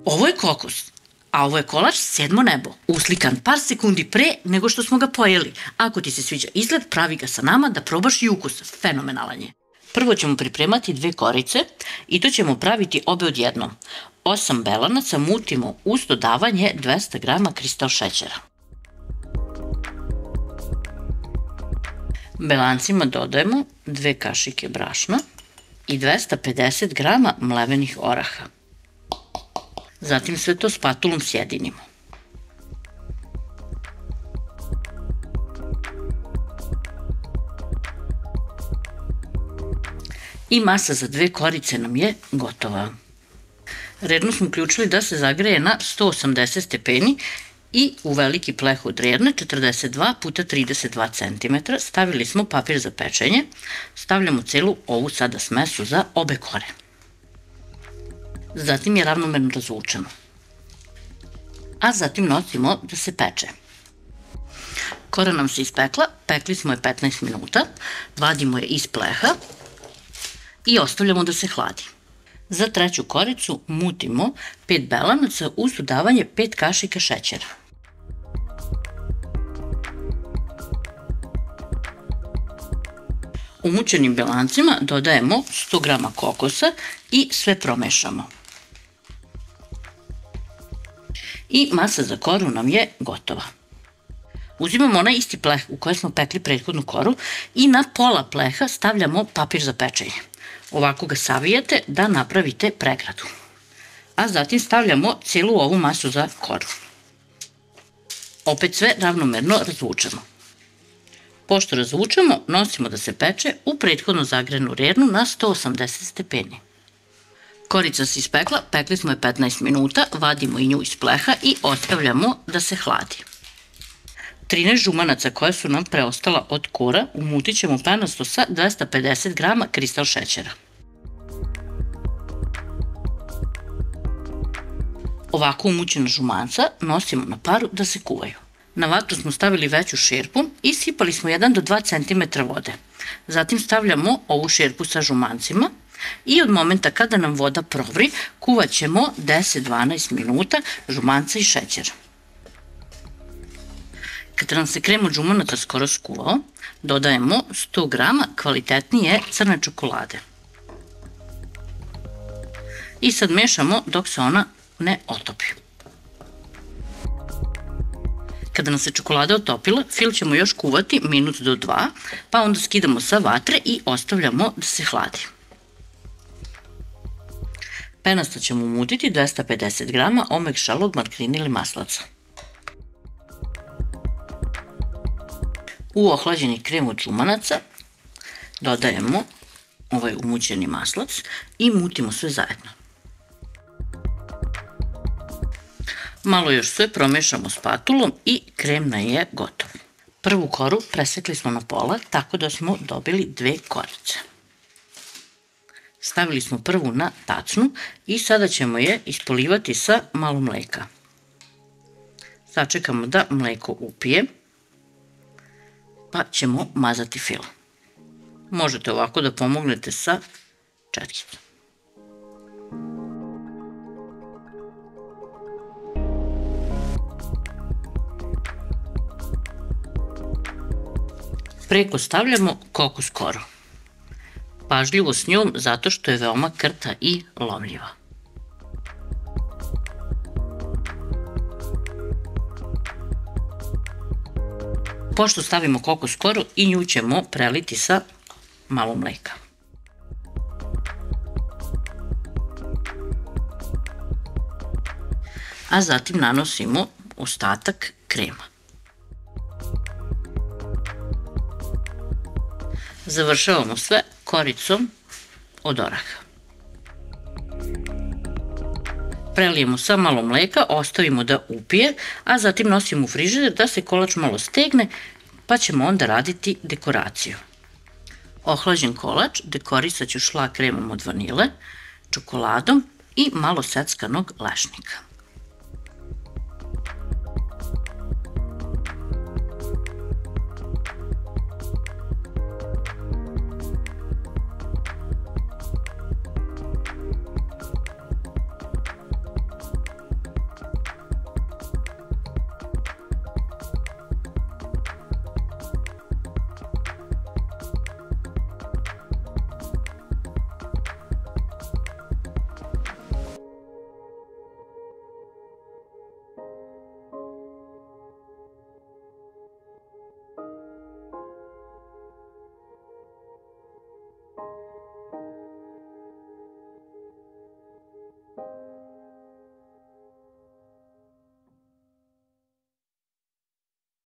Ovo je kokos, a ovo je kolač sedmo nebo, uslikan par sekundi pre nego što smo ga pojeli. Ako ti se sviđa izgled, pravi ga sa nama da probaš i ukus. Fenomenalan je. Prvo ćemo pripremati 2 korice i to ćemo praviti obe odjednom. 8 belanaca mutimo uz dodavanje 200 g kristal šećera. Belancima dodajemo 2 kašike brašna i 250 g mlevenih oraha. Zatim sve to spatulom sjedinimo. I masa za 2 korice nam je gotova. Rernu smo uključili da se zagreje na 180 stepeni i u veliki pleh od rerne 42 x 32 cm stavili smo papir za pečenje. Stavljamo celu ovu sada smesu za obe kore. Zatim je ravnomerno razvučemo. A zatim nosimo da se peče. Kora nam se ispekla, pekli smo je 15 minuta, vadimo je iz pleha i ostavljamo da se hladi. Za treću koricu mutimo 5 belanaca uz dodavanje 5 kašika šećera. U mućenim belancima dodajemo 100 g kokosa i sve promešamo. I masa za koru nam je gotova. Uzimamo onaj isti pleh u kojem smo pekli prethodnu koru i na pola pleha stavljamo papir za pečenje. Ovako ga savijete da napravite pregradu. A zatim stavljamo celu ovu masu za koru. Opet sve ravnomerno razvučemo. Pošto razvučemo, nosimo da se peče u prethodno zagrejanu rernu na 180 stepeni. Korica se ispekla, pekli smo je 15 minuta, vadimo i nju iz pleha i ostavljamo da se hladi. 13 žumanaca koja su nam preostala od kora umutit ćemo penasto sa 250 g kristal šećera. Ovako umućena žumanca nosimo na paru da se kuvaju. Na vatru smo stavili veću šerpu i sipali smo 1 do 2 cm vode. Zatim stavljamo ovu šerpu sa žumancima i od momenta kada nam voda provri, kuvat ćemo 10-12 minuta žumanca i šećera. Kada nam se krem od žumanaca skoro skuvao, dodajemo 100 g kvalitetnije crne čokolade. I sad mešamo dok se ona ne otopi. Kada nam se čokolada otopila, fil ćemo još kuvati minut do 2, pa onda skidamo sa vatre i ostavljamo da se hladi. Penasto ćemo umutiti 250 g omekšalog margarina ili maslaca. U ohlađeni krem od žumanaca dodajemo ovaj umućeni maslac i mutimo sve zajedno. Malo još sve promešamo spatulom i krem nam je gotov. Prvu koru presekli smo na pola tako da smo dobili 2 korice. Stavili smo prvu na tacnu i sada ćemo je ispolivati sa malo mleka. Sačekamo da mleko upije, pa ćemo mazati fil. Možete ovako da pomognete sa četkicom. Preko stavljamo kokos koru. Pažljivo s njom zato što je veoma krta i lomljiva. Pošto stavimo kokos koru i nju ćemo preliti sa malo mleka. A zatim nanosimo ostatak krema. Završavamo sve koricom od oraha. Prelijemo sa malo mleka, ostavimo da upije, a zatim nosimo u frižider da se kolač malo stegne, pa ćemo onda raditi dekoraciju. Ohlađen kolač dekorisat ću šlag kremom od vanile, čokoladom i malo seckanog lešnika.